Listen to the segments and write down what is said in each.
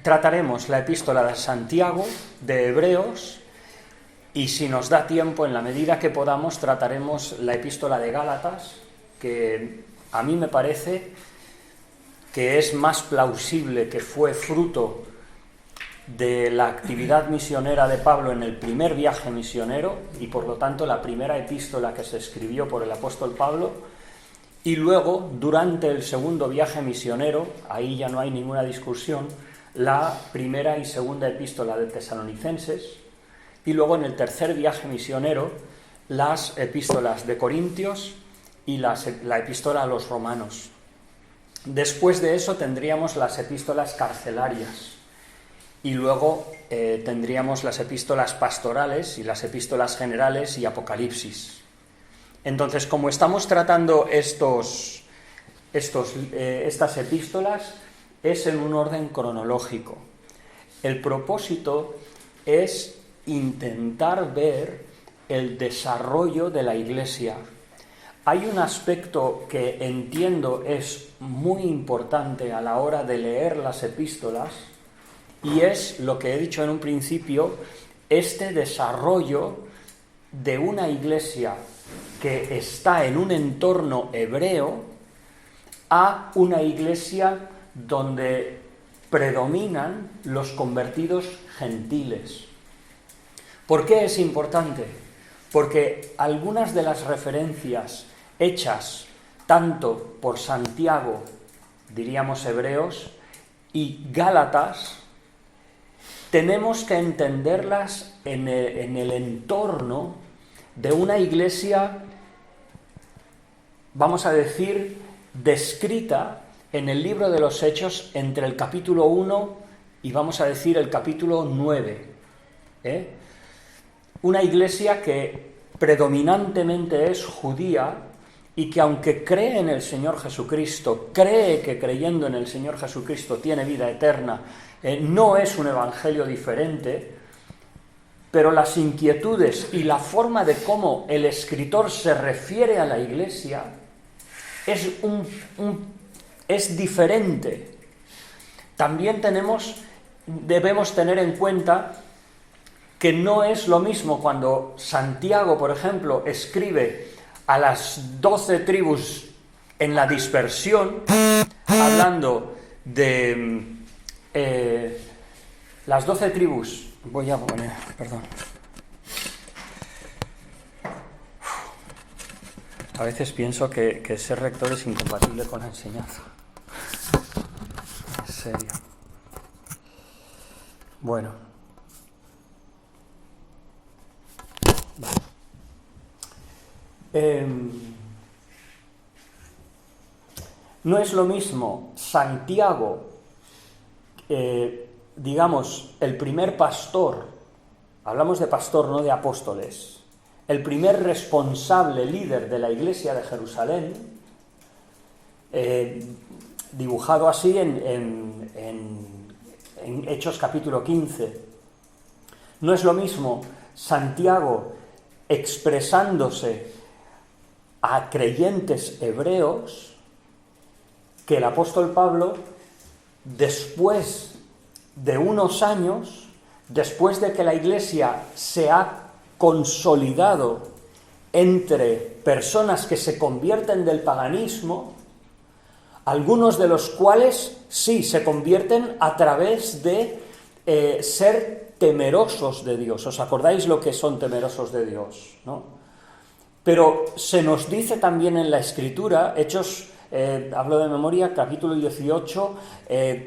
trataremos la epístola de Santiago, de Hebreos, y si nos da tiempo, en la medida que podamos, trataremos la epístola de Gálatas, que a mí me parece que es más plausible que fue fruto de la actividad misionera de Pablo en el primer viaje misionero, y por lo tanto la primera epístola que se escribió por el apóstol Pablo, y luego, durante el segundo viaje misionero, ahí ya no hay ninguna discusión, la primera y segunda epístola de Tesalonicenses, y luego en el tercer viaje misionero, las epístolas de Corintios y la epístola a los romanos. Después de eso tendríamos las epístolas carcelarias, y luego tendríamos las epístolas pastorales y las epístolas generales y Apocalipsis. Entonces, como estamos tratando estas epístolas, es en un orden cronológico. El propósito es intentar ver el desarrollo de la Iglesia. Hay un aspecto que entiendo es muy importante a la hora de leer las epístolas, y es lo que he dicho en un principio, este desarrollo de una Iglesia que está en un entorno hebreo a una Iglesia donde predominan los convertidos gentiles. ¿Por qué es importante? Porque algunas de las referencias hechas tanto por Santiago, diríamos Hebreos, y Gálatas, tenemos que entenderlas en el entorno de una iglesia, vamos a decir, descrita en el libro de los Hechos entre el capítulo 1 y vamos a decir el capítulo 9. Una iglesia que predominantemente es judía y que aunque cree en el Señor Jesucristo, cree que creyendo en el Señor Jesucristo tiene vida eterna, no es un evangelio diferente, pero las inquietudes y la forma de cómo el escritor se refiere a la iglesia es diferente. También debemos tener en cuenta que no es lo mismo cuando Santiago, por ejemplo, escribe a las 12 tribus en la dispersión, hablando de las 12 tribus. Voy a poner, perdón. A veces pienso que ser rector es incompatible con la enseñanza. En serio. Bueno. Vale. No es lo mismo Santiago, digamos, el primer pastor, hablamos de pastor, no de apóstoles, el primer responsable líder de la iglesia de Jerusalén, dibujado así en Hechos capítulo 15. No es lo mismo Santiago expresándose a creyentes hebreos que el apóstol Pablo, después de unos años, después de que la iglesia se ha consolidado entre personas que se convierten del paganismo, algunos de los cuales sí se convierten a través de ser temerosos de Dios. ¿Os acordáis lo que son temerosos de Dios, no? Pero se nos dice también en la Escritura, Hechos, hablo de memoria, capítulo 18,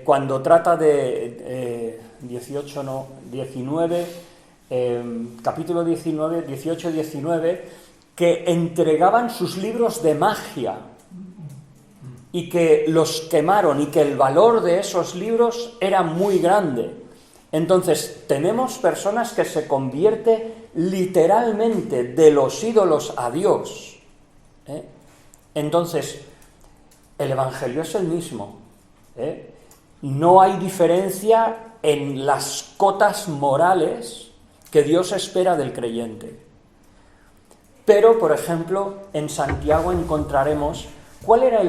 cuando trata de 19, capítulo 19, 18-19, que entregaban sus libros de magia y que los quemaron y que el valor de esos libros era muy grande. Entonces, tenemos personas que se convierten literalmente de los ídolos a Dios. Entonces, el Evangelio es el mismo. No hay diferencia en las cotas morales que Dios espera del creyente. Pero, por ejemplo, en Santiago encontraremos ¿Cuál era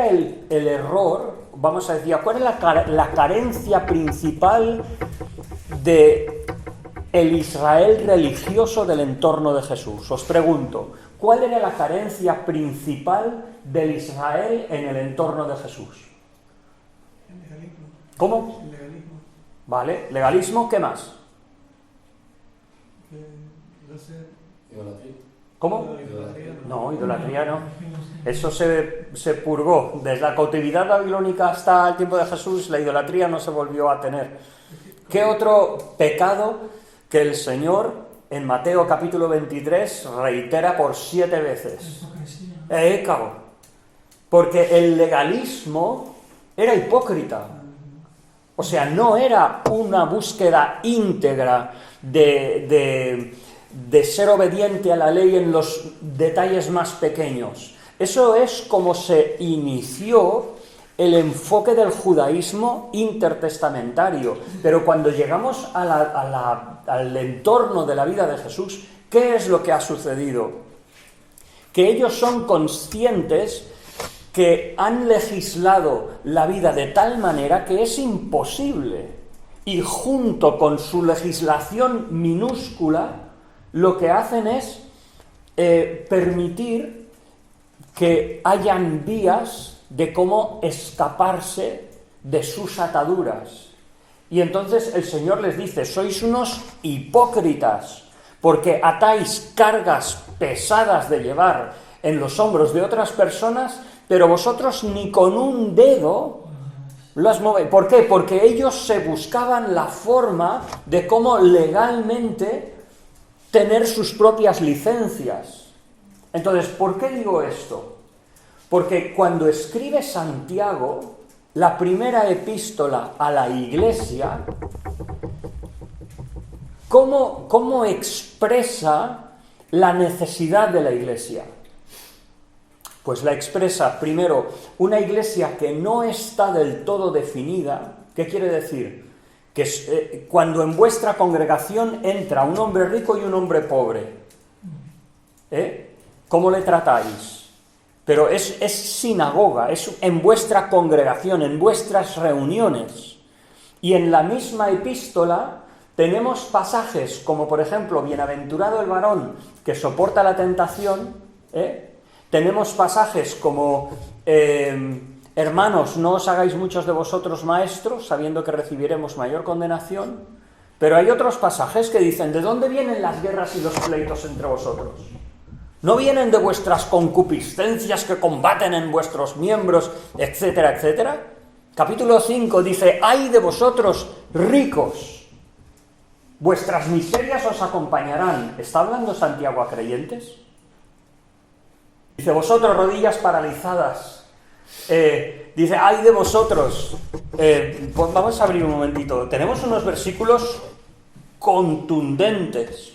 el error? Vamos a decir, ¿cuál es la carencia principal de el Israel religioso del entorno de Jesús? Os pregunto, ¿cuál era la carencia principal del Israel en el entorno de Jesús? El legalismo. ¿Cómo? El legalismo. Vale, legalismo, ¿qué más? No sé. Idolatría. ¿Cómo? Idolatría No, idolatría no. Eso se purgó. Desde la cautividad babilónica hasta el tiempo de Jesús, la idolatría no se volvió a tener. ¿Qué otro pecado que el Señor en Mateo capítulo 23 reitera por 7 veces? Cabo. Porque el legalismo era hipócrita. O sea, no era una búsqueda íntegra de ser obediente a la ley en los detalles más pequeños. Eso es como se inició el enfoque del judaísmo intertestamentario. Pero cuando llegamos al entorno de la vida de Jesús, ¿qué es lo que ha sucedido? Que ellos son conscientes que han legislado la vida de tal manera que es imposible. Y junto con su legislación minúscula, lo que hacen es permitir que hayan vías de cómo escaparse de sus ataduras. Y entonces el Señor les dice, sois unos hipócritas, porque atáis cargas pesadas de llevar en los hombros de otras personas, pero vosotros ni con un dedo las movéis. ¿Por qué? Porque ellos se buscaban la forma de cómo legalmente tener sus propias licencias. Entonces, ¿por qué digo esto? Porque cuando escribe Santiago, la primera epístola a la Iglesia, ¿cómo expresa la necesidad de la Iglesia? Pues la expresa, primero, una Iglesia que no está del todo definida. ¿Qué quiere decir? Que cuando en vuestra congregación entra un hombre rico y un hombre pobre, ¿cómo le tratáis? Pero es sinagoga, es en vuestra congregación, en vuestras reuniones. Y en la misma epístola tenemos pasajes como, por ejemplo, bienaventurado el varón que soporta la tentación. Tenemos pasajes como, hermanos, no os hagáis muchos de vosotros maestros, sabiendo que recibiremos mayor condenación. Pero hay otros pasajes que dicen, ¿de dónde vienen las guerras y los pleitos entre vosotros? ¿No vienen de vuestras concupiscencias que combaten en vuestros miembros, etcétera, etcétera? Capítulo 5 dice, ¡ay de vosotros ricos! Vuestras miserias os acompañarán. ¿Está hablando Santiago a creyentes? Dice, vosotros rodillas paralizadas. Dice, ¡ay de vosotros! Pues vamos a abrir un momentito. Tenemos unos versículos contundentes.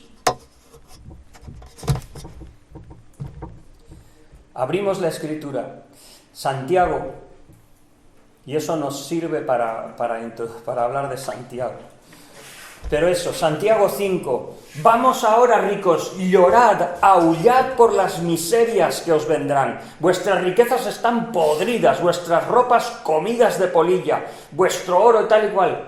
Abrimos la Escritura, Santiago, y eso nos sirve para hablar de Santiago. Pero eso, Santiago 5, vamos ahora ricos, llorad, aullad por las miserias que os vendrán. Vuestras riquezas están podridas, vuestras ropas comidas de polilla, vuestro oro y tal y cual.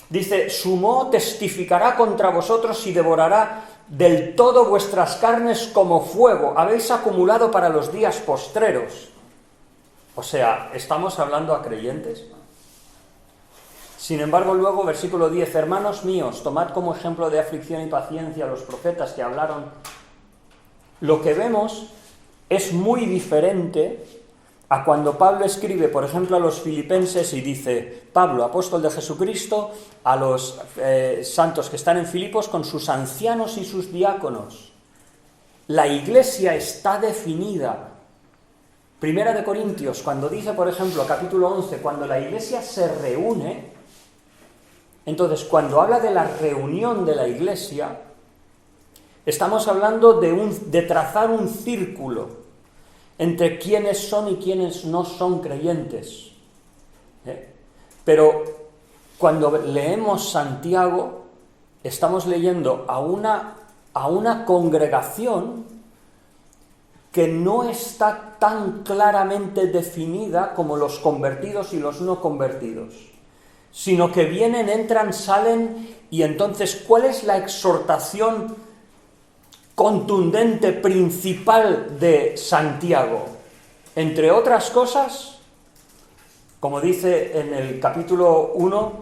Dice, su moho testificará contra vosotros y devorará del todo vuestras carnes como fuego, habéis acumulado para los días postreros. O sea, ¿estamos hablando a creyentes? Sin embargo, luego, versículo 10, hermanos míos, tomad como ejemplo de aflicción y paciencia a los profetas que hablaron. Lo que vemos es muy diferente a cuando Pablo escribe, por ejemplo, a los filipenses y dice, Pablo, apóstol de Jesucristo, a los santos que están en Filipos con sus ancianos y sus diáconos. La iglesia está definida. Primera de Corintios, cuando dice, por ejemplo, capítulo 11, cuando la iglesia se reúne, entonces cuando habla de la reunión de la iglesia, estamos hablando de trazar un círculo entre quienes son y quienes no son creyentes. Pero cuando leemos Santiago, estamos leyendo a una congregación que no está tan claramente definida como los convertidos y los no convertidos, sino que vienen, entran, salen, y entonces, ¿cuál es la exhortación contundente, principal de Santiago? Entre otras cosas, como dice en el capítulo 1,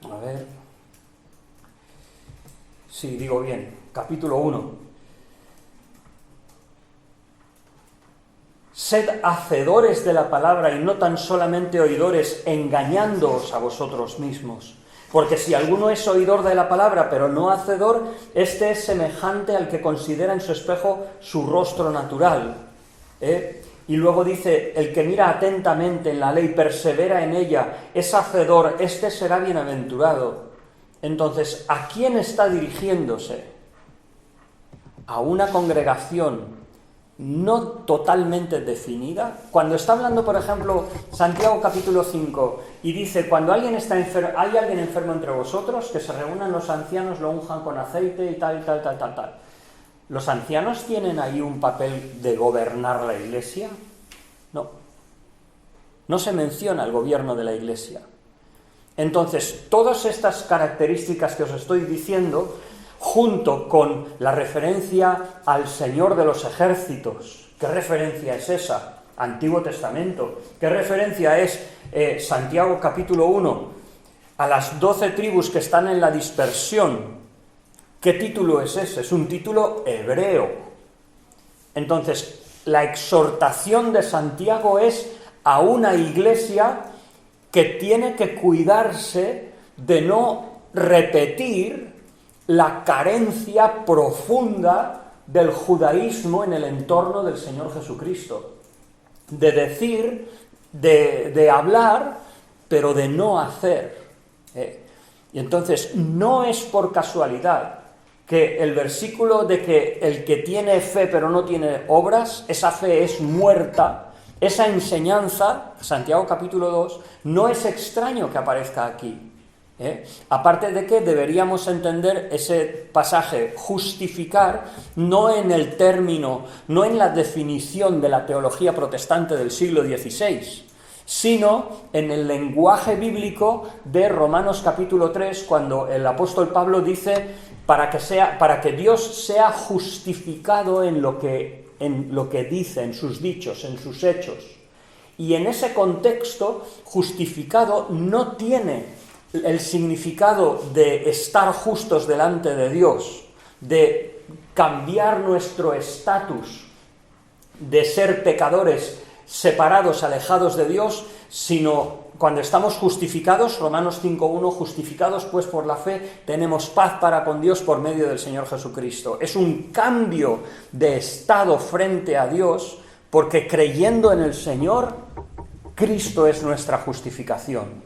a ver, sí, digo bien, capítulo 1. Sed hacedores de la palabra y no tan solamente oidores, engañándoos a vosotros mismos. Porque si alguno es oidor de la palabra, pero no hacedor, este es semejante al que considera en su espejo su rostro natural. Y luego dice, el que mira atentamente en la ley, persevera en ella, es hacedor, este será bienaventurado. Entonces, ¿a quién está dirigiéndose? A una congregación no totalmente definida. Cuando está hablando, por ejemplo, Santiago capítulo 5, y dice, cuando alguien está enfermo, hay alguien enfermo entre vosotros, que se reúnan los ancianos, lo unjan con aceite y tal, tal, tal, tal, tal. ¿Los ancianos tienen ahí un papel de gobernar la iglesia? No. No se menciona el gobierno de la iglesia. Entonces, todas estas características que os estoy diciendo, junto con la referencia al Señor de los ejércitos. ¿Qué referencia es esa? Antiguo Testamento. ¿Qué referencia es Santiago capítulo 1? A las 12 tribus que están en la dispersión. ¿Qué título es ese? Es un título hebreo. Entonces, la exhortación de Santiago es a una iglesia que tiene que cuidarse de no repetir la carencia profunda del judaísmo en el entorno del Señor Jesucristo. De decir, de hablar, pero de no hacer. Y entonces, no es por casualidad que el versículo de que el que tiene fe pero no tiene obras, esa fe es muerta, esa enseñanza, Santiago capítulo 2, no es extraño que aparezca aquí. Aparte de que deberíamos entender ese pasaje, justificar, no en el término, no en la definición de la teología protestante del siglo XVI, sino en el lenguaje bíblico de Romanos capítulo 3, cuando el apóstol Pablo dice para que Dios sea justificado en lo que dice, en sus dichos, en sus hechos. Y en ese contexto, justificado no tiene el significado de estar justos delante de Dios, de cambiar nuestro estatus, de ser pecadores separados, alejados de Dios, sino cuando estamos justificados, Romanos 5.1, justificados pues por la fe, tenemos paz para con Dios por medio del Señor Jesucristo. Es un cambio de estado frente a Dios, porque creyendo en el Señor, Cristo es nuestra justificación.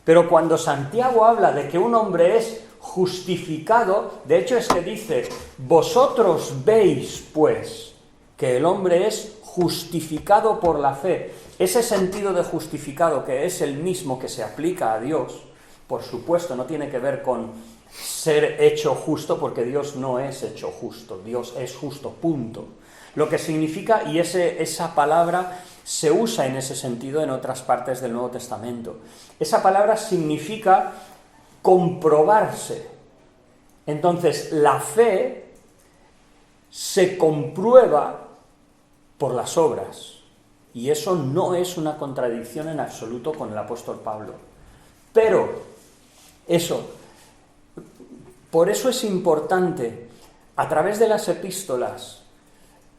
Pero cuando Santiago habla de que un hombre es justificado, de hecho es que dice, vosotros veis pues que el hombre es justificado por la fe. Ese sentido de justificado, que es el mismo que se aplica a Dios, por supuesto, no tiene que ver con ser hecho justo, porque Dios no es hecho justo, Dios es justo, punto. Lo que significa, y esa palabra se usa en ese sentido en otras partes del Nuevo Testamento. Esa palabra significa comprobarse. Entonces, la fe se comprueba por las obras. Y eso no es una contradicción en absoluto con el apóstol Pablo. Pero, por eso es importante, a través de las epístolas,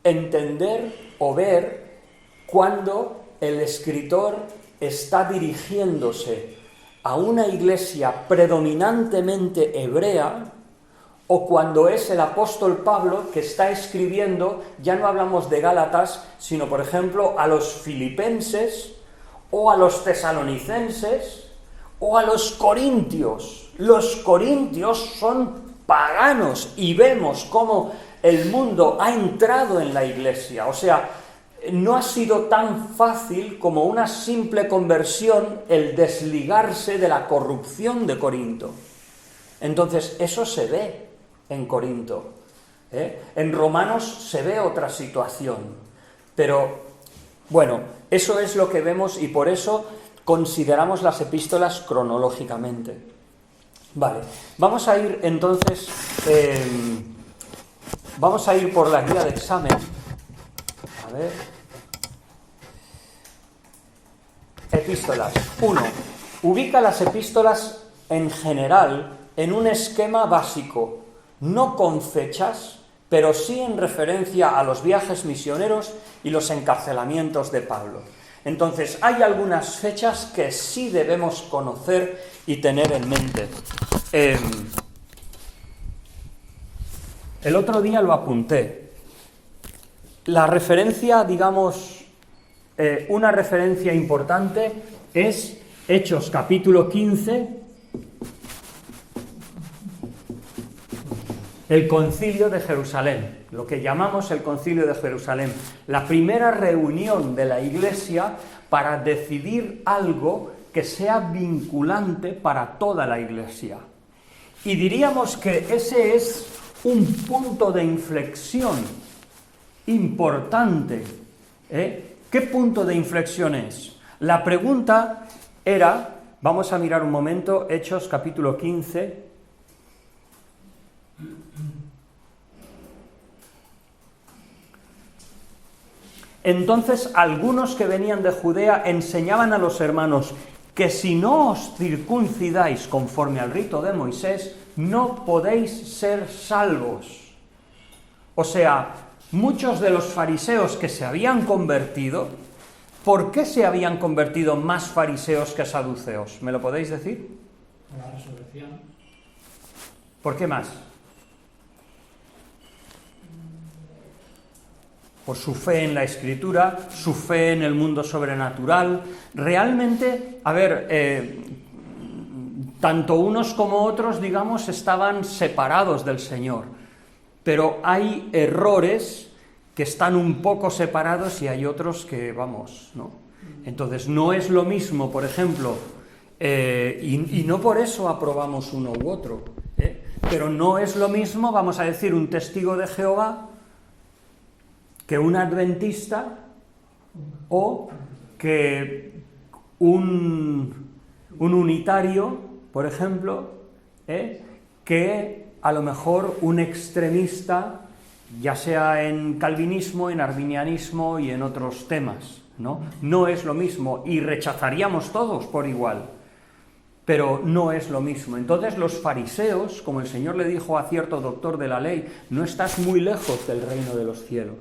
entender o ver cuando el escritor está dirigiéndose a una iglesia predominantemente hebrea, o cuando es el apóstol Pablo que está escribiendo, ya no hablamos de Gálatas, sino por ejemplo a los filipenses, o a los tesalonicenses, o a los corintios. Los corintios son paganos y vemos cómo el mundo ha entrado en la iglesia. O sea, no ha sido tan fácil como una simple conversión el desligarse de la corrupción de Corinto. Entonces, eso se ve en Corinto. En Romanos se ve otra situación. Pero, bueno, eso es lo que vemos y por eso consideramos las epístolas cronológicamente. Vale, vamos a ir entonces, vamos a ir por la guía de examen. A ver. Epístolas. 1. Ubica las epístolas en general en un esquema básico, no con fechas, pero sí en referencia a los viajes misioneros y los encarcelamientos de Pablo. Entonces, hay algunas fechas que sí debemos conocer y tener en mente. El otro día lo apunté. La referencia, digamos, una referencia importante es Hechos capítulo 15, el Concilio de Jerusalén, lo que llamamos el Concilio de Jerusalén, la primera reunión de la Iglesia para decidir algo que sea vinculante para toda la Iglesia. Y diríamos que ese es un punto de inflexión importante. ¿Qué punto de inflexión es? La pregunta era, vamos a mirar un momento, Hechos capítulo 15, entonces algunos que venían de Judea enseñaban a los hermanos que si no os circuncidáis conforme al rito de Moisés, no podéis ser salvos. O sea, muchos de los fariseos que se habían convertido, ¿por qué se habían convertido más fariseos que saduceos? ¿Me lo podéis decir? Por la resurrección. ¿Por qué más? Por su fe en la Escritura, su fe en el mundo sobrenatural. Realmente, a ver, tanto unos como otros, digamos, estaban separados del Señor. Pero hay errores que están un poco separados y hay otros que, vamos, ¿no? Entonces, no es lo mismo, por ejemplo, y no por eso aprobamos uno u otro, pero no es lo mismo, vamos a decir, un testigo de Jehová que un adventista o que un unitario, por ejemplo, que a lo mejor un extremista, ya sea en calvinismo, en arminianismo y en otros temas, ¿no? No es lo mismo y rechazaríamos todos por igual, pero no es lo mismo. Entonces los fariseos, como el Señor le dijo a cierto doctor de la ley, no estás muy lejos del reino de los cielos.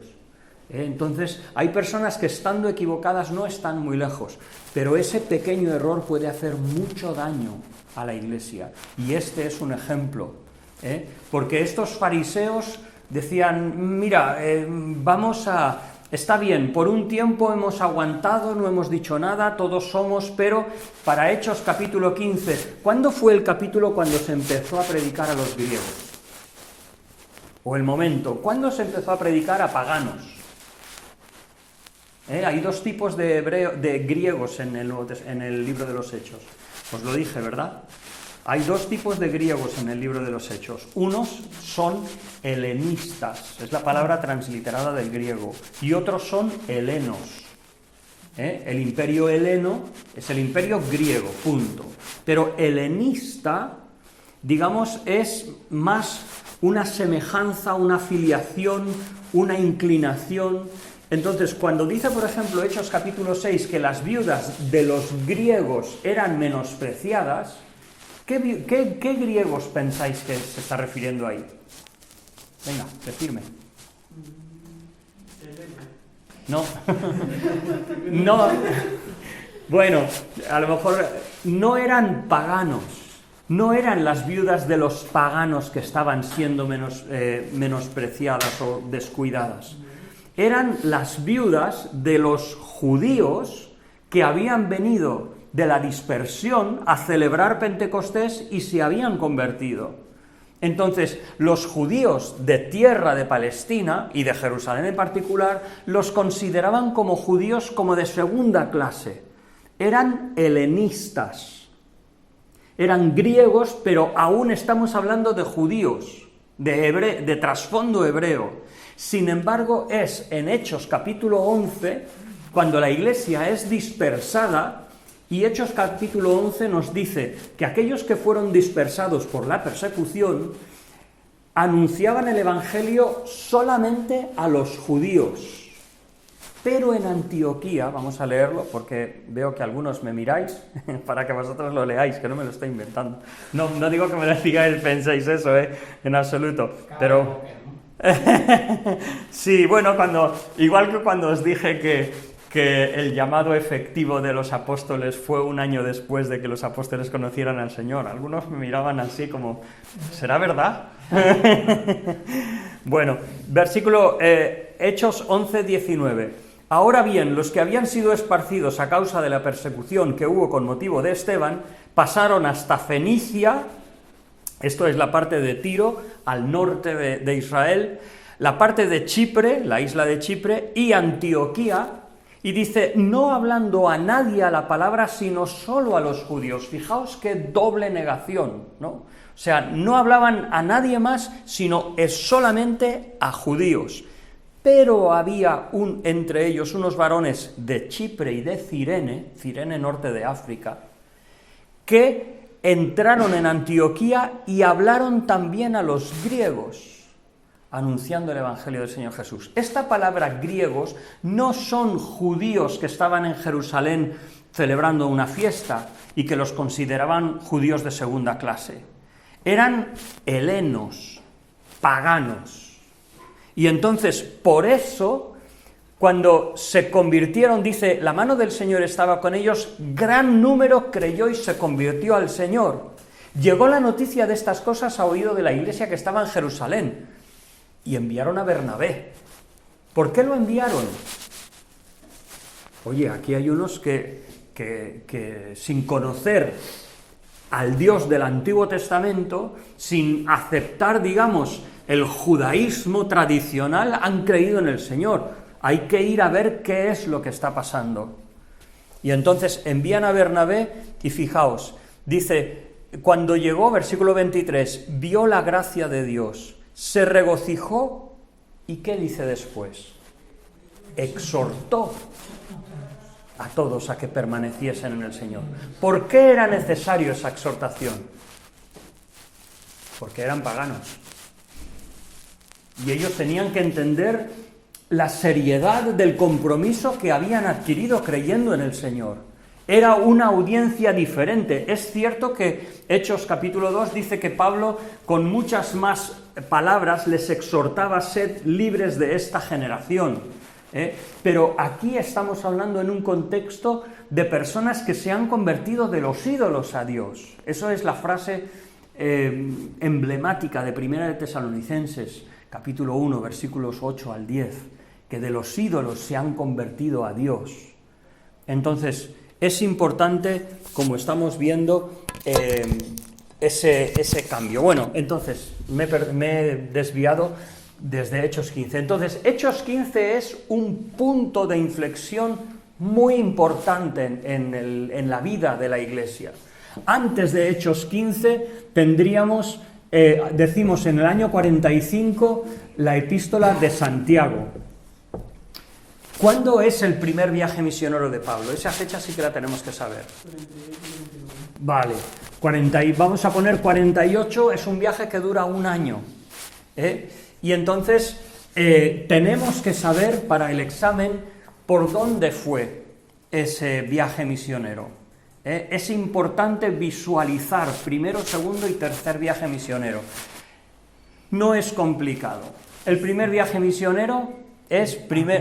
Entonces, hay personas que estando equivocadas no están muy lejos, pero ese pequeño error puede hacer mucho daño a la Iglesia. Y este es un ejemplo, porque estos fariseos decían, mira, está bien, por un tiempo hemos aguantado, no hemos dicho nada, todos somos, pero para Hechos capítulo 15, ¿cuándo fue el capítulo cuando se empezó a predicar a los griegos? O el momento, ¿cuándo se empezó a predicar a paganos? Hay dos tipos de griegos en el libro de los Hechos. Os lo dije, ¿verdad? Hay dos tipos de griegos en el libro de los Hechos. Unos son helenistas, es la palabra transliterada del griego, y otros son helenos. El imperio heleno es el imperio griego, punto. Pero helenista, digamos, es más una semejanza, una filiación, una inclinación. Entonces, cuando dice, por ejemplo, Hechos capítulo 6, que las viudas de los griegos eran menospreciadas, ¿qué griegos pensáis que se está refiriendo ahí? Venga, decirme. No. No. Bueno, a lo mejor no eran paganos, no eran las viudas de los paganos que estaban siendo menospreciadas o descuidadas. Eran las viudas de los judíos que habían venido de la dispersión a celebrar Pentecostés y se habían convertido. Entonces, los judíos de tierra de Palestina, y de Jerusalén en particular, los consideraban como judíos como de segunda clase. Eran helenistas, eran griegos, pero aún estamos hablando de judíos, de trasfondo hebreo. Sin embargo, es en Hechos capítulo 11, cuando la iglesia es dispersada, y Hechos capítulo 11 nos dice que aquellos que fueron dispersados por la persecución anunciaban el evangelio solamente a los judíos. Pero en Antioquía, vamos a leerlo porque veo que algunos me miráis, para que vosotros lo leáis, que no me lo estoy inventando. No digo que me lo digáis, penséis eso, en absoluto, pero... Sí, bueno, igual que cuando os dije que el llamado efectivo de los apóstoles fue un año después de que los apóstoles conocieran al Señor. Algunos me miraban así como, ¿será verdad? Bueno, versículo Hechos 11, 19. Ahora bien, los que habían sido esparcidos a causa de la persecución que hubo con motivo de Esteban, pasaron hasta Fenicia, esto es la parte de Tiro, al norte de Israel, la parte de Chipre, la isla de Chipre, y Antioquía, y dice, no hablando a nadie a la palabra, sino solo a los judíos. Fijaos qué doble negación, ¿no? O sea, no hablaban a nadie más, sino solamente a judíos. Pero había entre ellos unos varones de Chipre y de Cirene norte de África, que entraron en Antioquía y hablaron también a los griegos, anunciando el Evangelio del Señor Jesús. Esta palabra griegos no son judíos que estaban en Jerusalén celebrando una fiesta y que los consideraban judíos de segunda clase. Eran helenos, paganos. Y entonces, por eso, cuando se convirtieron, dice, la mano del Señor estaba con ellos, gran número creyó y se convirtió al Señor. Llegó la noticia de estas cosas a oído de la iglesia que estaba en Jerusalén. Y enviaron a Bernabé. ¿Por qué lo enviaron? Oye, aquí hay unos que sin conocer al Dios del Antiguo Testamento, sin aceptar, digamos, el judaísmo tradicional, han creído en el Señor. Hay que ir a ver qué es lo que está pasando. Y entonces envían a Bernabé y fijaos, dice, cuando llegó, versículo 23, vio la gracia de Dios, se regocijó, ¿y qué dice después? Exhortó a todos a que permaneciesen en el Señor. ¿Por qué era necesario esa exhortación? Porque eran paganos. Y ellos tenían que entender la seriedad del compromiso que habían adquirido creyendo en el Señor. Era una audiencia diferente. Es cierto que Hechos capítulo 2 dice que Pablo, con muchas más palabras, les exhortaba a ser libres de esta generación. Pero aquí estamos hablando en un contexto de personas que se han convertido de los ídolos a Dios. Eso es la frase emblemática de Primera de Tesalonicenses, capítulo 1, versículos 8 al 10, que de los ídolos se han convertido a Dios. Entonces, es importante, como estamos viendo, ese cambio. Bueno, entonces, me he desviado desde Hechos 15. Entonces, Hechos 15 es un punto de inflexión muy importante en la vida de la Iglesia. Antes de Hechos 15 tendríamos, decimos en el año 45, la epístola de Santiago. ¿Cuándo es el primer viaje misionero de Pablo? Esa fecha sí que la tenemos que saber. Vale, vamos a poner 48, es un viaje que dura un año. Y entonces tenemos que saber para el examen por dónde fue ese viaje misionero. Es importante visualizar primero, segundo y tercer viaje misionero. No es complicado. El primer viaje misionero es primero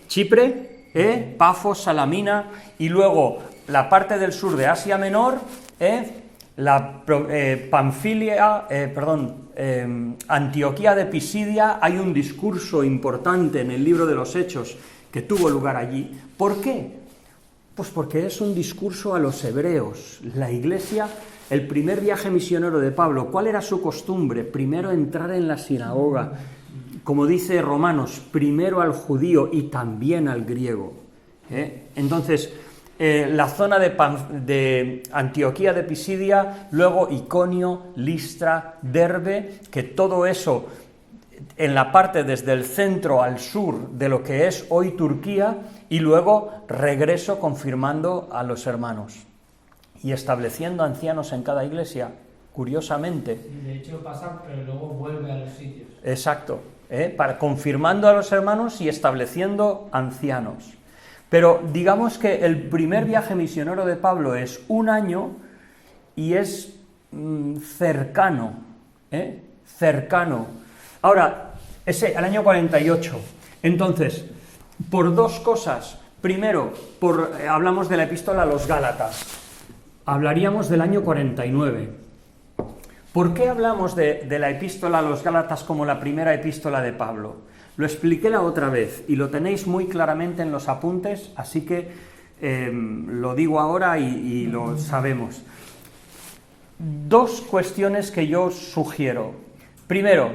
Chipre, Pafos, Salamina, y luego la parte del sur de Asia Menor, Antioquía de Pisidia. Hay un discurso importante en el libro de los Hechos que tuvo lugar allí. ¿Por qué? Pues porque es un discurso a los hebreos. La Iglesia, el primer viaje misionero de Pablo, ¿cuál era su costumbre? Primero entrar en la sinagoga, como dice Romanos, primero al judío y también al griego. Entonces, la zona de Antioquía de Pisidia, luego Iconio, Listra, Derbe, que todo eso en la parte desde el centro al sur de lo que es hoy Turquía, y luego regreso confirmando a los hermanos y estableciendo ancianos en cada iglesia, curiosamente. De hecho pasa, pero luego vuelve a los sitios. Exacto, confirmando a los hermanos y estableciendo ancianos. Pero digamos que el primer viaje misionero de Pablo es 1 año y es cercano, cercano. Ahora, el año 48. Entonces, por 2 cosas. Primero, hablamos de la epístola a los Gálatas. Hablaríamos del año 49. ¿Por qué hablamos de la epístola a los Gálatas como la primera epístola de Pablo? Lo expliqué la otra vez y lo tenéis muy claramente en los apuntes, así que lo digo ahora y lo sabemos. 2 cuestiones que yo sugiero. Primero,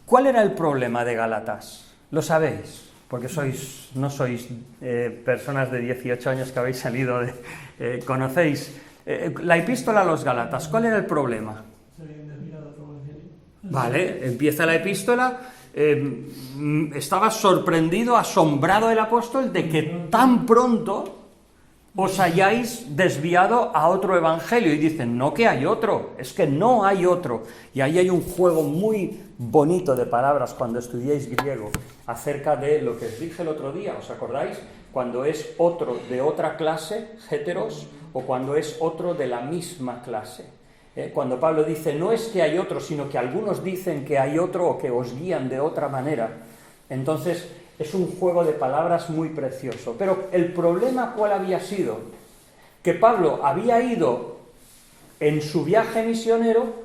¿cuál era el problema de Gálatas? ¿Lo sabéis? Porque no sois personas de 18 años que habéis salido conocéis. La epístola a los Gálatas, ¿cuál era el problema? Vale, empieza la epístola, estaba sorprendido, asombrado el apóstol de que tan pronto os hayáis desviado a otro evangelio. Y dicen, no que hay otro, es que no hay otro. Y ahí hay un juego muy bonito de palabras cuando estudiáis griego acerca de lo que os dije el otro día, ¿os acordáis? Cuando es otro de otra clase, heteros, o cuando es otro de la misma clase. Cuando Pablo dice, no es que hay otro, sino que algunos dicen que hay otro o que os guían de otra manera. Entonces, es un juego de palabras muy precioso. Pero el problema, ¿cuál había sido? Que Pablo había ido en su viaje misionero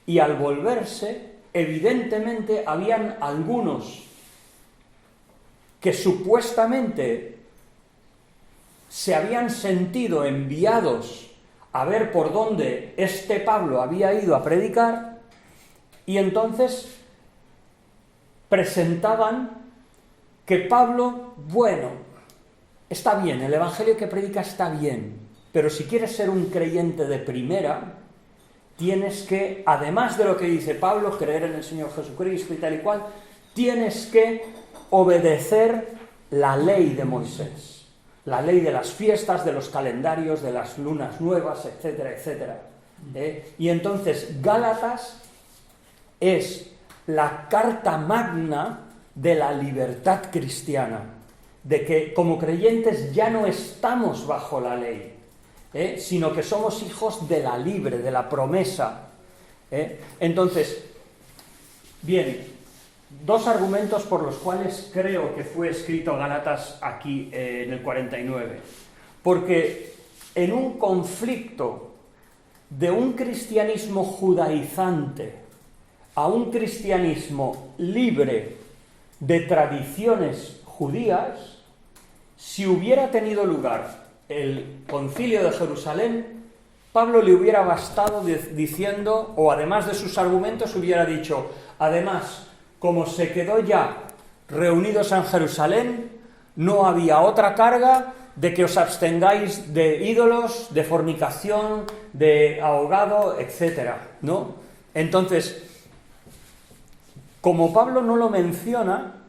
y al volverse, evidentemente, habían algunos que supuestamente se habían sentido enviados a ver por dónde este Pablo había ido a predicar, y entonces presentaban que Pablo, bueno, está bien, el evangelio que predica está bien, pero si quieres ser un creyente de primera, tienes que, además de lo que dice Pablo, creer en el Señor Jesucristo y tal y cual, tienes que obedecer la ley de Moisés. La ley de las fiestas, de los calendarios, de las lunas nuevas, etcétera, etcétera. Y entonces Gálatas es la carta magna de la libertad cristiana, de que como creyentes ya no estamos bajo la ley, sino que somos hijos de la libre, de la promesa. Entonces, bien, 2 argumentos por los cuales creo que fue escrito Gálatas aquí en el 49. Porque en un conflicto de un cristianismo judaizante a un cristianismo libre de tradiciones judías, si hubiera tenido lugar el concilio de Jerusalén, Pablo le hubiera bastado diciendo, o además de sus argumentos hubiera dicho, además, como se quedó ya reunidos en Jerusalén, no había otra carga de que os abstengáis de ídolos, de fornicación, de ahogado, etcétera, ¿no? Entonces, como Pablo no lo menciona,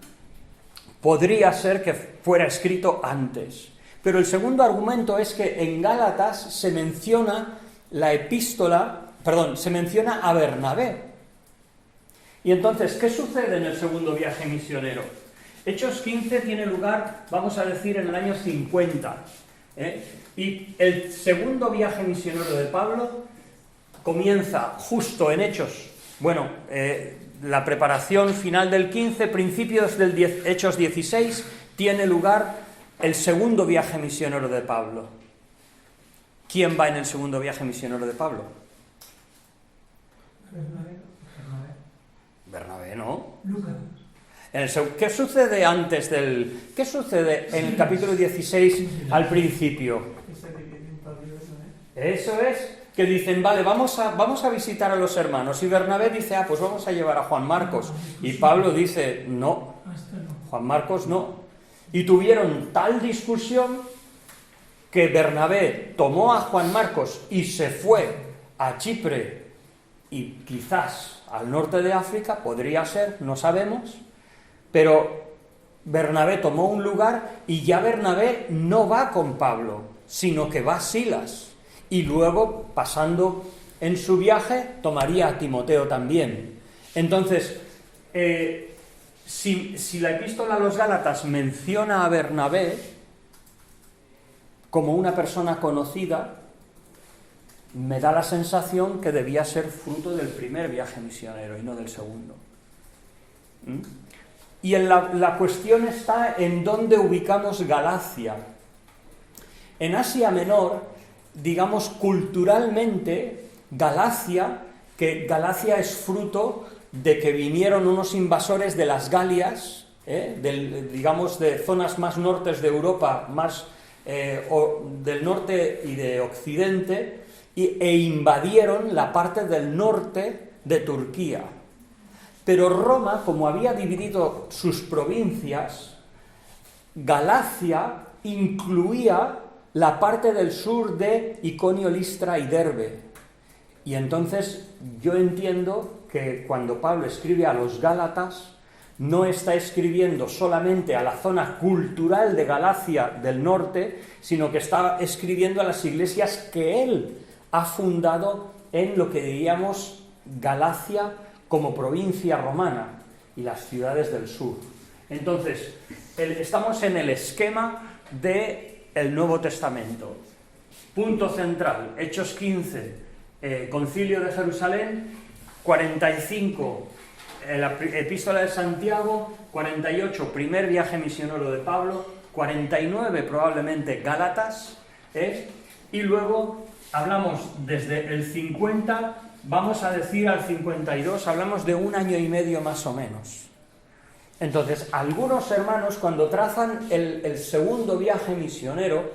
podría ser que fuera escrito antes. Pero el segundo argumento es que en Gálatas se menciona se menciona a Bernabé. Y entonces, ¿qué sucede en el segundo viaje misionero? Hechos 15 tiene lugar, vamos a decir, en el año 50. Y el segundo viaje misionero de Pablo comienza justo en Hechos. La preparación final del 15, principios del Hechos 16, tiene lugar el segundo viaje misionero de Pablo. ¿Quién va en el segundo viaje misionero de Pablo? Bernabé, ¿no? Lucas. ¿Qué sucede antes del... ¿Qué sucede en el capítulo 16 al principio? Eso es, que dicen, vale, vamos a visitar a los hermanos. Y Bernabé dice, pues vamos a llevar a Juan Marcos. Y Pablo dice, no, Juan Marcos no. Y tuvieron tal discusión que Bernabé tomó a Juan Marcos y se fue a Chipre y quizás al norte de África, podría ser, no sabemos, pero Bernabé tomó un lugar y ya Bernabé no va con Pablo, sino que va Silas. Y luego, pasando en su viaje, tomaría a Timoteo también. Entonces, si la epístola a los Gálatas menciona a Bernabé como una persona conocida, me da la sensación que debía ser fruto del primer viaje misionero y no del segundo. Y la cuestión está en dónde ubicamos Galacia. En Asia Menor, digamos digamos Galacia es fruto de que vinieron unos invasores de las Galias, digamos de zonas más nortes de Europa, más del norte y de Occidente, e invadieron la parte del norte de Turquía. Pero Roma, como había dividido sus provincias, Galacia incluía la parte del sur de Iconio, Listra y Derbe. Y entonces yo entiendo que cuando Pablo escribe a los Gálatas, no está escribiendo solamente a la zona cultural de Galacia del norte, sino que está escribiendo a las iglesias que él ha fundado en lo que diríamos Galacia como provincia romana y las ciudades del sur. Entonces, estamos en el esquema del Nuevo Testamento. Punto central, Hechos 15, Concilio de Jerusalén, 45, la Epístola de Santiago, 48, primer viaje misionero de Pablo, 49 probablemente Gálatas, y luego hablamos desde el 50, vamos a decir al 52, hablamos de 1 año y medio más o menos. Entonces, algunos hermanos cuando trazan el segundo viaje misionero,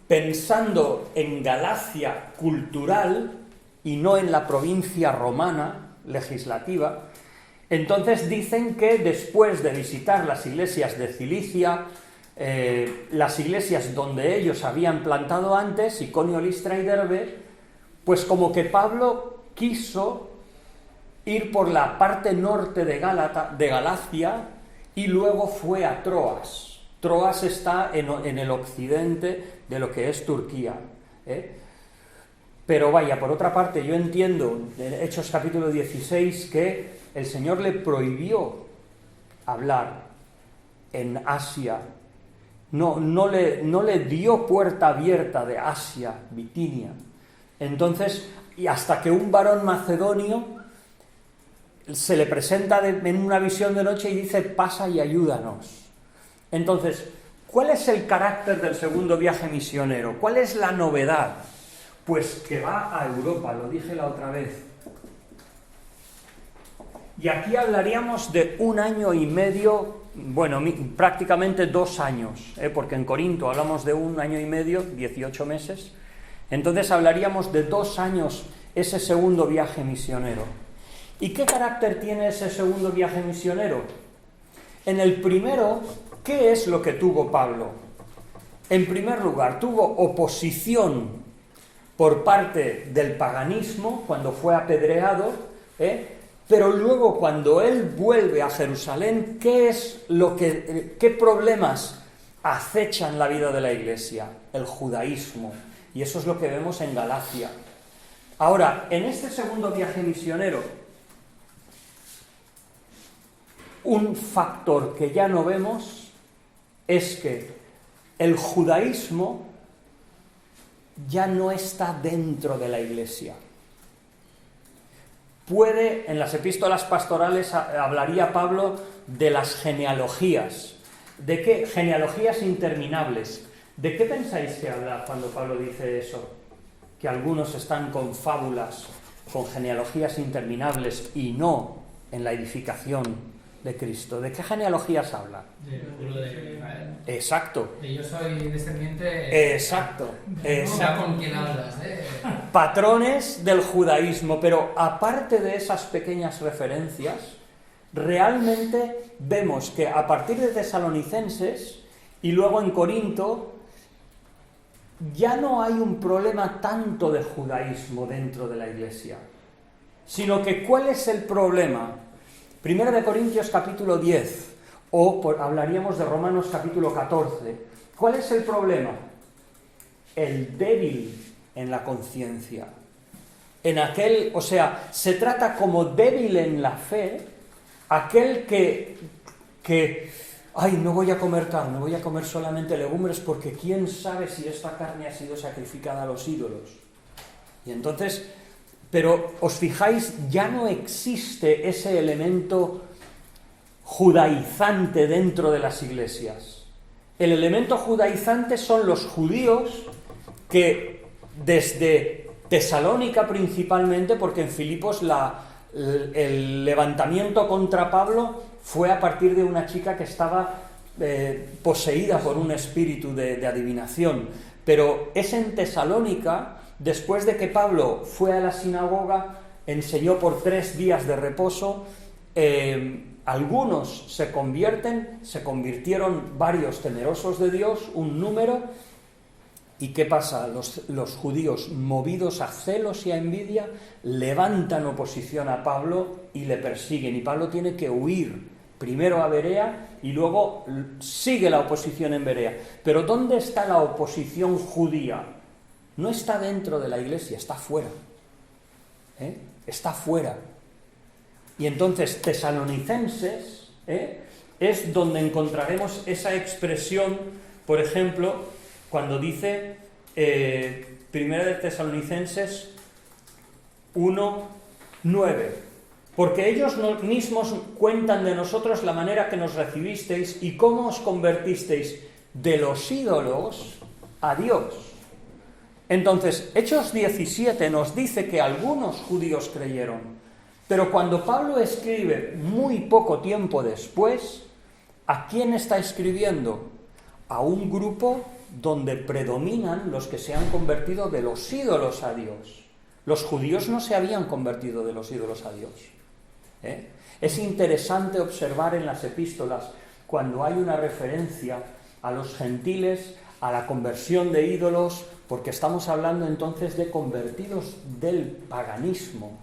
pensando en Galacia cultural y no en la provincia romana legislativa, entonces dicen que después de visitar las iglesias de Cilicia, las iglesias donde ellos habían plantado antes, Iconio, Listra y Derbe, pues como que Pablo quiso ir por la parte norte de Galacia y luego fue a Troas. Troas está en el occidente de lo que es Turquía. Pero vaya, por otra parte, yo entiendo en Hechos capítulo 16 que el Señor le prohibió hablar en Asia. No le dio puerta abierta de Asia, Bitinia. Entonces, y hasta que un varón macedonio se le presenta en una visión de noche y dice, pasa y ayúdanos. Entonces, ¿cuál es el carácter del segundo viaje misionero? ¿Cuál es la novedad? Pues que va a Europa, lo dije la otra vez. Y aquí hablaríamos de 1 año y medio, bueno, prácticamente 2 años, porque en Corinto hablamos de 1 año y medio, 18 meses. Entonces hablaríamos de 2 años ese segundo viaje misionero. ¿Y qué carácter tiene ese segundo viaje misionero? En el primero, ¿qué es lo que tuvo Pablo? En primer lugar, tuvo oposición por parte del paganismo cuando fue apedreado, pero luego cuando él vuelve a Jerusalén, ¿qué problemas acechan la vida de la iglesia? El judaísmo. Y eso es lo que vemos en Galacia. Ahora, en este segundo viaje misionero, un factor que ya no vemos es que el judaísmo ya no está dentro de la iglesia. En las epístolas pastorales hablaría Pablo de las genealogías. ¿De qué? Genealogías interminables. ¿De qué pensáis que habla cuando Pablo dice eso? Que algunos están con fábulas, con genealogías interminables y no en la edificación de Cristo. ¿De qué genealogías habla? Del pueblo de Israel. Exacto. Y yo soy descendiente. Exacto. No sé con quién hablas, Patrones del judaísmo, pero aparte de esas pequeñas referencias, realmente vemos que a partir de Tesalonicenses y luego en Corinto, ya no hay un problema tanto de judaísmo dentro de la iglesia, sino que ¿cuál es el problema? Primero de Corintios capítulo 10, o hablaríamos de Romanos capítulo 14. ¿Cuál es el problema? El débil en la conciencia. O sea, se trata como débil en la fe, aquel que ay, no voy a comer carne, voy a comer solamente legumbres porque quién sabe si esta carne ha sido sacrificada a los ídolos. Y entonces, pero os fijáis, ya no existe ese elemento judaizante dentro de las iglesias. El elemento judaizante son los judíos que desde Tesalónica principalmente, porque en Filipos el levantamiento contra Pablo fue a partir de una chica que estaba poseída por un espíritu de adivinación, pero es en Tesalónica, después de que Pablo fue a la sinagoga, enseñó por 3 días de reposo, algunos se convirtieron varios temerosos de Dios, un número. ¿Y qué pasa? Los judíos, movidos a celos y a envidia, levantan oposición a Pablo y le persiguen. Y Pablo tiene que huir primero a Berea y luego sigue la oposición en Berea. Pero ¿dónde está la oposición judía? No está dentro de la iglesia, está fuera. Está fuera. Y entonces, Tesalonicenses es donde encontraremos esa expresión, por ejemplo, cuando dice Primera de Tesalonicenses 1:9, porque ellos mismos cuentan de nosotros la manera que nos recibisteis y cómo os convertisteis de los ídolos a Dios. Entonces, Hechos 17 nos dice que algunos judíos creyeron, pero cuando Pablo escribe muy poco tiempo después, ¿a quién está escribiendo? A un grupo donde predominan los que se han convertido de los ídolos a Dios. Los judíos no se habían convertido de los ídolos a Dios. Es interesante observar en las epístolas, cuando hay una referencia a los gentiles, a la conversión de ídolos, porque estamos hablando entonces de convertidos del paganismo,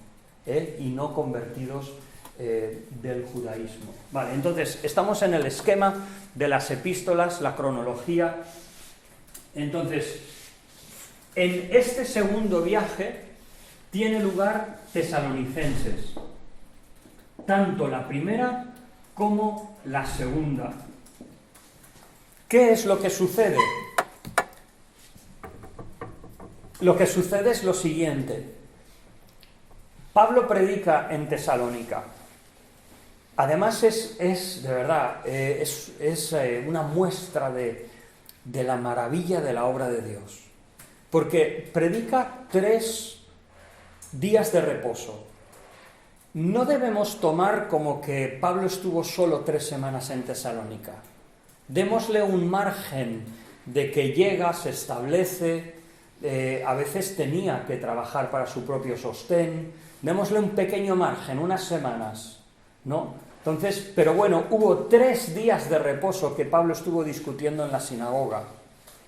y no convertidos del judaísmo. Vale, entonces estamos en el esquema de las epístolas, la cronología. Entonces, en este segundo viaje tiene lugar Tesalonicenses, tanto la primera como la segunda. ¿Qué es lo que sucede? Lo que sucede es lo siguiente. Pablo predica en Tesalónica. Además es de verdad, es una muestra de la maravilla de la obra de Dios. Porque predica 3 días de reposo. No debemos tomar como que Pablo estuvo solo 3 semanas en Tesalónica. Démosle un margen de que llega, se establece, a veces tenía que trabajar para su propio sostén. Démosle un pequeño margen, unas semanas, ¿no? Entonces, pero bueno, hubo 3 días de reposo que Pablo estuvo discutiendo en la sinagoga.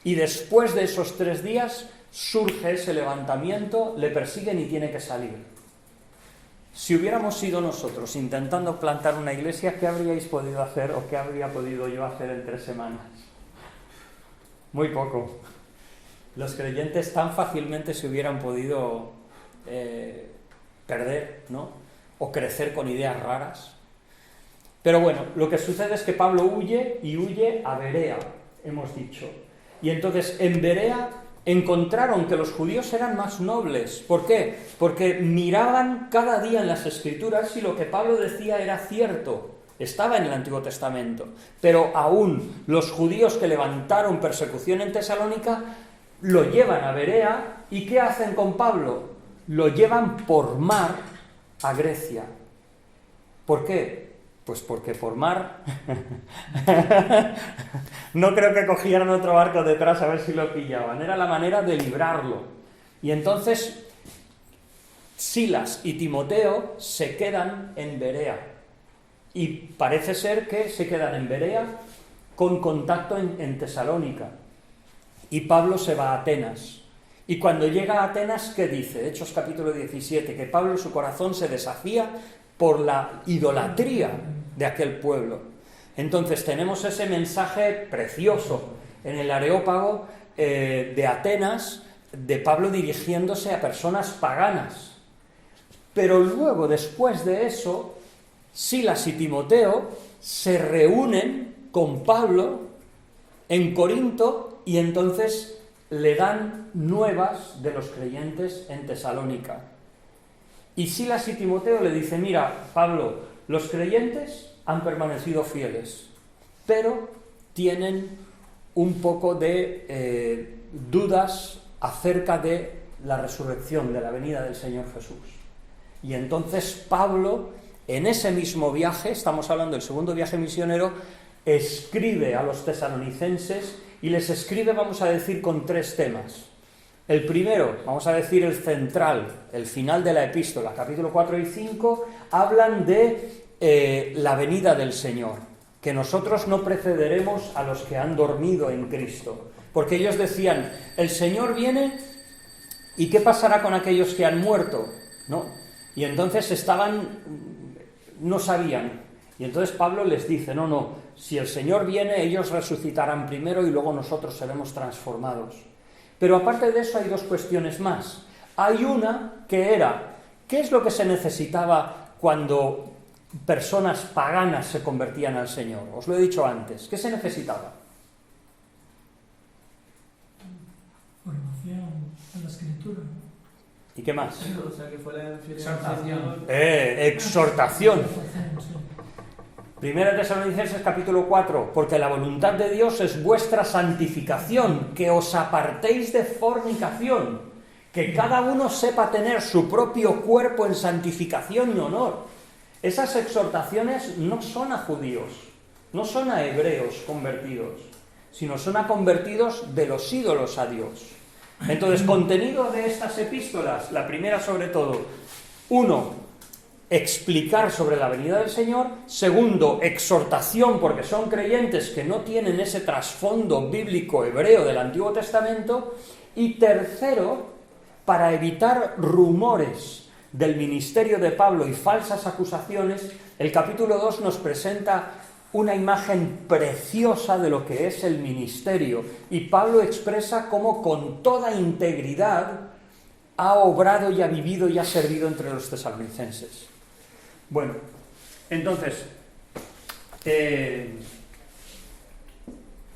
Y después de esos 3 días surge ese levantamiento, le persiguen y tiene que salir. Si hubiéramos sido nosotros intentando plantar una iglesia, ¿qué habríais podido hacer o qué habría podido yo hacer en 3 semanas? Muy poco. Los creyentes tan fácilmente se hubieran podido perder, ¿no? O crecer con ideas raras. Pero bueno, lo que sucede es que Pablo huye a Berea, hemos dicho. Y entonces en Berea encontraron que los judíos eran más nobles. ¿Por qué? Porque miraban cada día en las Escrituras si lo que Pablo decía era cierto. Estaba en el Antiguo Testamento. Pero aún los judíos que levantaron persecución en Tesalónica lo llevan a Berea. ¿Y qué hacen con Pablo? Lo llevan por mar a Grecia. ¿Por qué? Pues porque por mar no creo que cogieran otro barco detrás a ver si lo pillaban. Era la manera de librarlo. Y entonces Silas y Timoteo se quedan en Berea. Y parece ser que se quedan en Berea con contacto en Tesalónica. Y Pablo se va a Atenas. Y cuando llega a Atenas, ¿qué dice? Hechos capítulo 17, que Pablo en su corazón se desafía por la idolatría de aquel pueblo. Entonces tenemos ese mensaje precioso en el Areópago de Atenas, de Pablo dirigiéndose a personas paganas. Pero luego, después de eso, Silas y Timoteo se reúnen con Pablo en Corinto y entonces le dan nuevas de los creyentes en Tesalónica. Y Silas y Timoteo le dicen, mira, Pablo, los creyentes han permanecido fieles, pero tienen un poco de dudas acerca de la resurrección, de la venida del Señor Jesús. Y entonces Pablo, en ese mismo viaje, estamos hablando del segundo viaje misionero, escribe a los tesalonicenses y les escribe, vamos a decir, con 3 temas. El primero, vamos a decir el central, el final de la epístola, capítulo 4 y 5, hablan de la venida del Señor, que nosotros no precederemos a los que han dormido en Cristo, porque ellos decían, el Señor viene, ¿y qué pasará con aquellos que han muerto? ¿No? Y entonces no sabían, y entonces Pablo les dice, no, si el Señor viene, ellos resucitarán primero y luego nosotros seremos transformados. Pero aparte de eso hay 2 cuestiones más. Hay una que era, ¿qué es lo que se necesitaba cuando personas paganas se convertían al Señor? Os lo he dicho antes. ¿Qué se necesitaba? Formación en la Escritura. ¿Y qué más? O sea, que fuera exhortación. Exhortación. Primera Tesalonicenses capítulo 4, porque la voluntad de Dios es vuestra santificación, que os apartéis de fornicación, que cada uno sepa tener su propio cuerpo en santificación y honor. Esas exhortaciones no son a judíos, no son a hebreos convertidos, sino son a convertidos de los ídolos a Dios. Entonces, contenido de estas epístolas, la primera sobre todo, 1, explicar sobre la venida del Señor. 2, exhortación, porque son creyentes que no tienen ese trasfondo bíblico hebreo del Antiguo Testamento. Y 3, para evitar rumores del ministerio de Pablo y falsas acusaciones, el capítulo 2 nos presenta una imagen preciosa de lo que es el ministerio. Y Pablo expresa cómo con toda integridad ha obrado y ha vivido y ha servido entre los tesalonicenses. Bueno, entonces,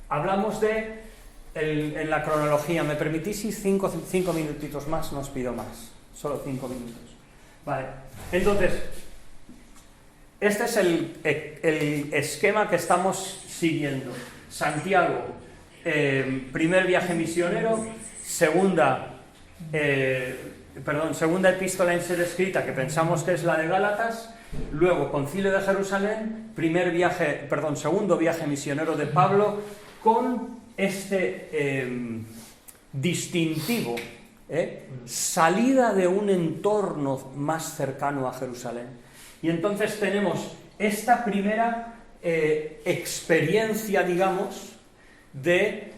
hablamos en la cronología. ¿Me permitís ir 5 minutitos más? No os pido más, solo 5 minutos. Vale, entonces, este es el esquema que estamos siguiendo. Santiago, primer viaje misionero, segunda epístola en ser escrita, que pensamos que es la de Gálatas. Luego, Concilio de Jerusalén, segundo viaje misionero de Pablo, con este distintivo, salida de un entorno más cercano a Jerusalén. Y entonces tenemos esta primera experiencia, digamos, de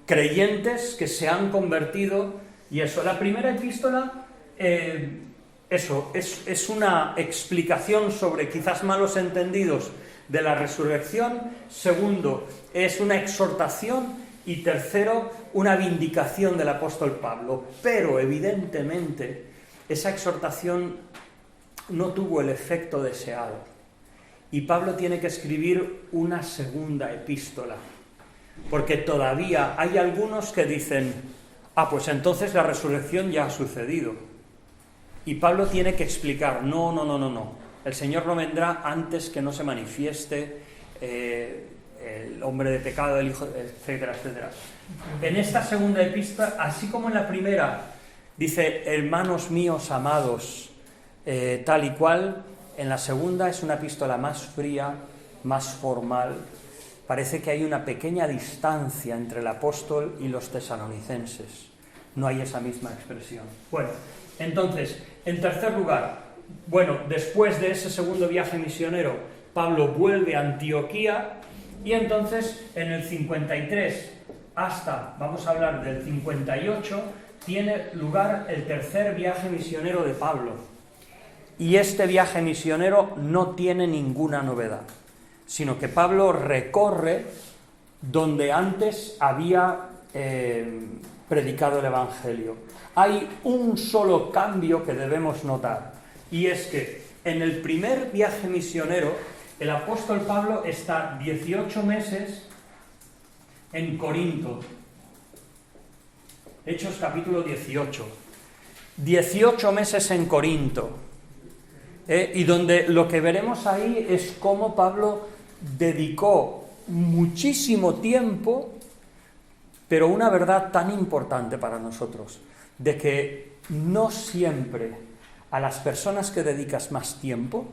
creyentes que se han convertido. Y eso, la primera epístola, es una explicación sobre quizás malos entendidos de la resurrección. 2, es una exhortación. Y 3, una vindicación del apóstol Pablo. Pero evidentemente esa exhortación no tuvo el efecto deseado. Y Pablo tiene que escribir una segunda epístola. Porque todavía hay algunos que dicen, pues entonces la resurrección ya ha sucedido. Y Pablo tiene que explicar, no. El Señor no vendrá antes que no se manifieste el hombre de pecado, el hijo, etcétera, etcétera. En esta segunda epístola, así como en la primera, dice, hermanos míos amados, tal y cual. En la segunda es una epístola más fría, más formal. Parece que hay una pequeña distancia entre el apóstol y los tesalonicenses. No hay esa misma expresión. Bueno, entonces, en tercer lugar, después de ese segundo viaje misionero, Pablo vuelve a Antioquía y entonces en el 53 hasta, vamos a hablar del 58, tiene lugar el tercer viaje misionero de Pablo. Y este viaje misionero no tiene ninguna novedad, sino que Pablo recorre donde antes había predicado el Evangelio. Hay un solo cambio que debemos notar, y es que en el primer viaje misionero el apóstol Pablo está 18 meses en Corinto. Hechos capítulo 18. 18 meses en Corinto. Y donde lo que veremos ahí es cómo Pablo dedicó muchísimo tiempo, pero una verdad tan importante para nosotros, de que no siempre a las personas que dedicas más tiempo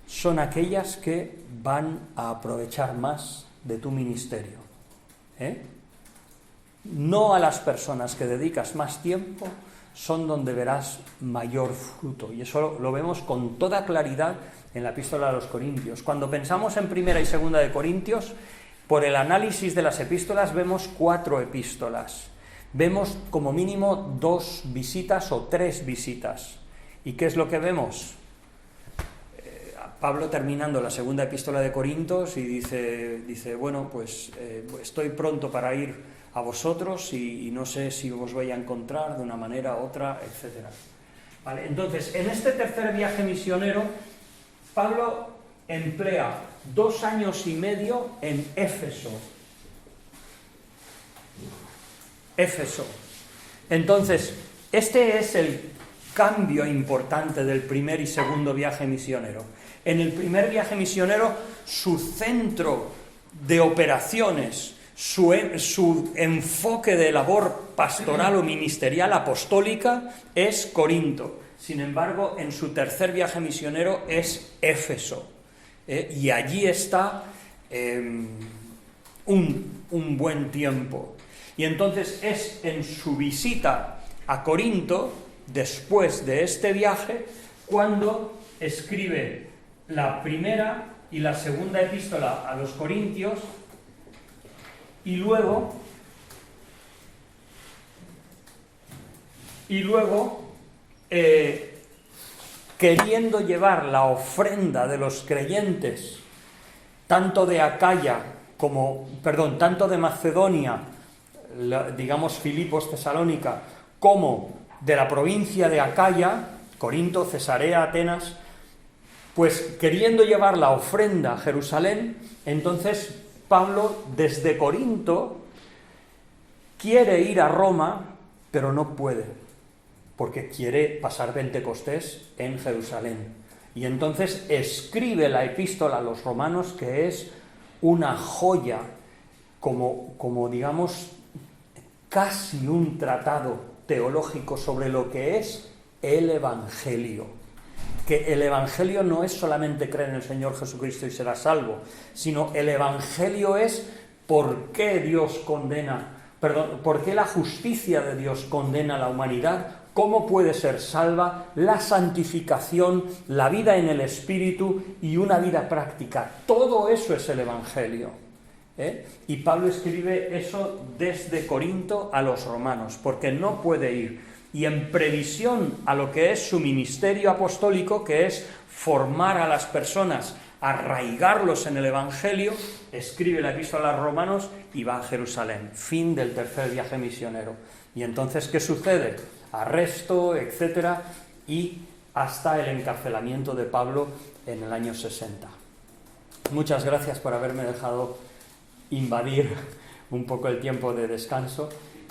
son aquellas que van a aprovechar más de tu ministerio. No a las personas que dedicas más tiempo son donde verás mayor fruto. Y eso lo vemos con toda claridad en la epístola a los Corintios. Cuando pensamos en primera y segunda de Corintios, por el análisis de las epístolas vemos 4 epístolas. Vemos como mínimo 2 visitas o 3 visitas. ¿Y qué es lo que vemos? Pablo terminando la segunda epístola de Corintios y dice estoy pronto para ir a vosotros y no sé si os voy a encontrar de una manera u otra, etc. Vale, entonces, en este tercer viaje misionero, Pablo emplea 2 años y medio en Éfeso. Entonces, este es el cambio importante del primer y segundo viaje misionero. En el primer viaje misionero, su centro de operaciones, su enfoque de labor pastoral o ministerial apostólica es Corinto. Sin embargo, en su tercer viaje misionero es Éfeso. Y allí está un buen tiempo. Y entonces es en su visita a Corinto, después de este viaje, cuando escribe la primera y la segunda epístola a los Corintios, y luego queriendo llevar la ofrenda de los creyentes, tanto de tanto de Macedonia, digamos Filipos, Tesalónica, como de la provincia de Acaya, Corinto, Cesarea, Atenas, pues queriendo llevar la ofrenda a Jerusalén, entonces Pablo desde Corinto quiere ir a Roma, pero no puede, porque quiere pasar Pentecostés en Jerusalén. Y entonces escribe la epístola a los romanos, que es una joya, como digamos, casi un tratado teológico sobre lo que es el Evangelio. Que el Evangelio no es solamente creer en el Señor Jesucristo y serás salvo, sino el Evangelio es por qué por qué la justicia de Dios condena a la humanidad, cómo puede ser salva, la santificación, la vida en el Espíritu y una vida práctica. Todo eso es el Evangelio. Y Pablo escribe eso desde Corinto a los romanos, porque no puede ir. Y en previsión a lo que es su ministerio apostólico, que es formar a las personas, arraigarlos en el Evangelio, escribe la epístola a los romanos y va a Jerusalén. Fin del tercer viaje misionero. Y entonces, ¿qué sucede? Arresto, etcétera, y hasta el encarcelamiento de Pablo en el año 60. Muchas gracias por haberme dejado invadir un poco el tiempo de descanso.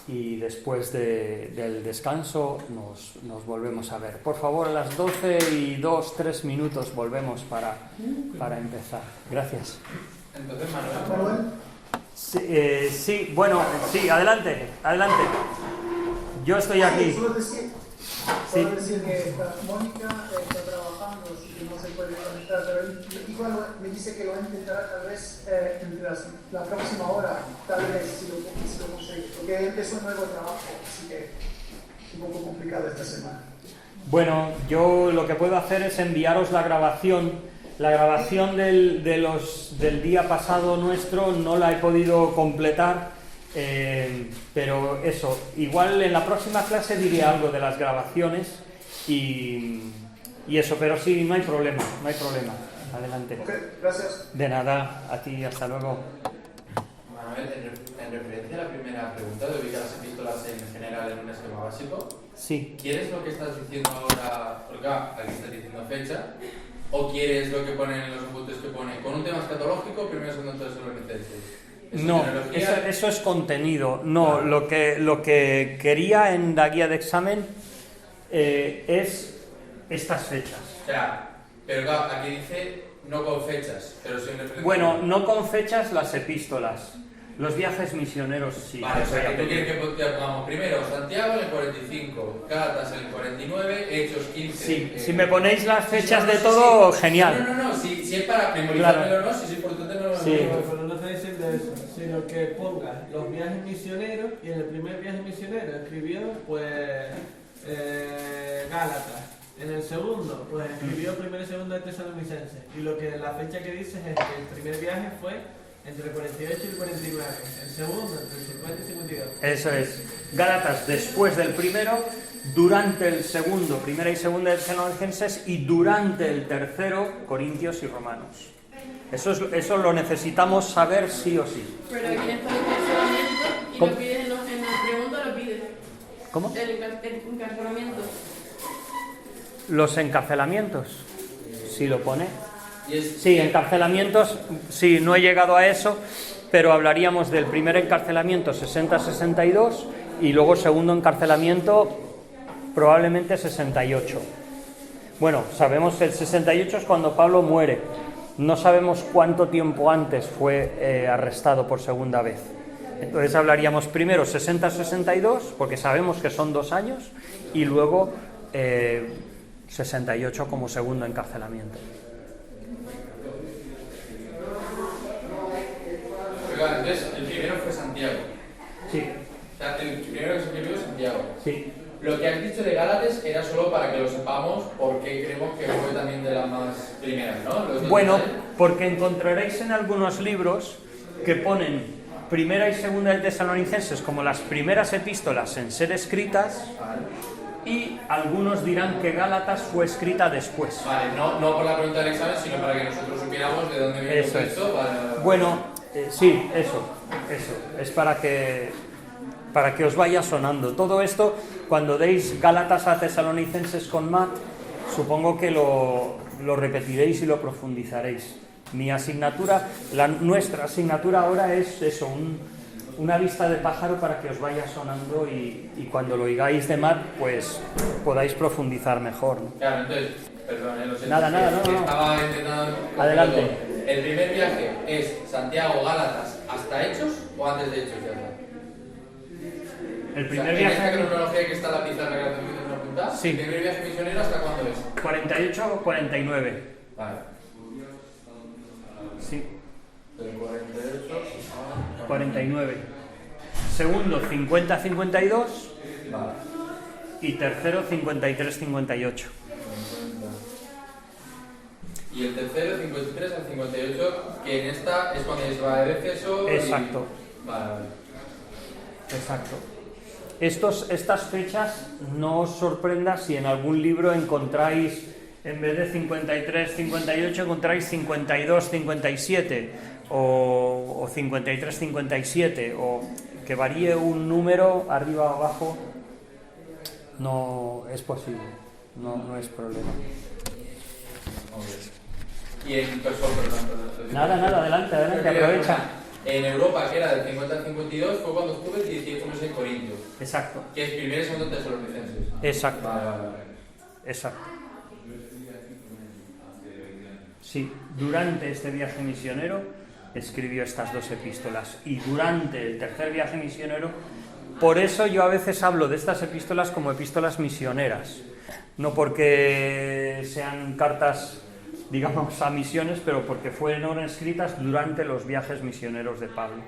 Y después del descanso nos volvemos a ver. Por favor, a las 12:02, 3 volvemos para empezar. Gracias. Entonces, Manuel. Sí, adelante. Yo estoy aquí. Sí. Puedo decir que Mónica está trabajando, así que no se puede conectar, pero igual me dice que lo intentará tal vez entre la próxima hora, tal vez si lo consigue, porque empezó un nuevo trabajo, así que es un poco complicado esta semana. Bueno, yo lo que puedo hacer es enviaros la grabación. La grabación del día pasado nuestro no la he podido completar, pero eso, igual en la próxima clase diré algo de las grabaciones y eso, pero sí, no hay problema, no hay problema. Adelante. Ok, gracias. De nada, a ti, hasta luego. Manuel, en referencia a la primera pregunta de ubicar las epístolas en general en un esquema básico, Sí. ¿quieres lo que estás diciendo ahora, porque aquí estás diciendo fecha, o quieres lo que ponen en los apuntes que pone con un tema escatológico, primero, segundo, tercero, No, eso es contenido. No, lo que quería en la guía de examen es estas fechas. O sea, pero claro, aquí dice no con fechas, pero sin referencia. Bueno, no con fechas las epístolas. Los viajes misioneros sí. Vale, o sea, que tú quieres que pongamos primero Santiago en el 45, Gálatas en el 49, Hechos 15... Sí, si me ponéis las fechas de todo, sí. genial. No, si es para memorizármelo, Claro. no, si es importante no lo Sí. memorizo. Pero no está diciendo eso, sino que ponga los viajes misioneros y en el primer viaje misionero escribió pues Gálatas. En el segundo, pues escribió primero y segundo de Tesalonicenses. Y la fecha que dice es que el primer viaje fue entre el 48 y el 49, el segundo entre el 50 y 52. Eso es. Gálatas después del primero, durante el segundo, primera y segunda de Tesalonicenses, y durante el tercero, Corintios y Romanos. Eso lo necesitamos saber sí o sí. Pero aquí está el encarcelamiento y ¿Cómo? lo pides en la pregunta, lo pides. ¿Cómo? El encarcelamiento. Los encarcelamientos, sí lo pone. Y es- Sí, encarcelamientos, sí, no he llegado a eso, pero hablaríamos del primer encarcelamiento 60-62 y luego segundo encarcelamiento probablemente 68. Bueno, sabemos que el 68 es cuando Pablo muere. No sabemos cuánto tiempo antes fue arrestado por segunda vez. Entonces hablaríamos primero 60-62, porque sabemos que son 2 años, y luego 68 como segundo encarcelamiento. Oiga, entonces, el primero fue Santiago. Sí, O sea, el primero que se escribió es Santiago. sí. Lo que has dicho de Gálatas era solo para que lo sepamos, porque creemos que fue también de las más primeras, ¿no? Los Bueno, detalles. porque encontraréis en algunos libros que ponen primera y segunda de Tesalonicenses como las primeras epístolas en ser escritas, y algunos dirán que Gálatas fue escrita después. Vale, no por la pregunta del examen, sino para que nosotros supiéramos de dónde viene Eso es. esto. Bueno, sí, eso. Es para que os vaya sonando. Todo esto, cuando deis Gálatas a Tesalonicenses con Matt, supongo que lo repetiréis y lo profundizaréis. Mi asignatura, nuestra asignatura ahora es eso, una vista de pájaro para que os vaya sonando y cuando lo oigáis de Matt, pues podáis profundizar mejor, ¿no? Claro, entonces, perdón, lo sé. Nada, no. Estaba intentando... Adelante. ¿El primer viaje es Santiago-Gálatas hasta Hechos o antes de Hechos ya está? El O sea, primer en esta viaje, cronología que está en la pizarra que la tengo que apuntar, Sí. ¿el primer viaje misionero hasta cuándo es? 48 o 49. Vale. Sí, Del 48 a... 49. Segundo, 50-52. Vale. Y tercero, 53-58. Y el tercero, 53 al 58, que en esta es cuando se va de Éfeso. Exacto. Vale. Exacto. Estas fechas no os sorprenda si en algún libro encontráis, en vez de 53-58, encontráis 52-57 o 53-57, o que varíe un número arriba o abajo. No es posible, no es problema. Y en persona, perdón. Nada, adelante, aprovecha. En Europa, que era del 50 al 52, fue cuando estuve el 18 meses en Corintios, Exacto, que es primero y segundo Tesalonicenses. exacto, Vale. exacto. Sí, durante este viaje misionero escribió estas 2 epístolas, y durante el tercer viaje misionero Por eso yo a veces hablo de estas epístolas como epístolas misioneras. No porque sean cartas, digamos, a misiones, pero porque fueron escritas durante los viajes misioneros de Pablo.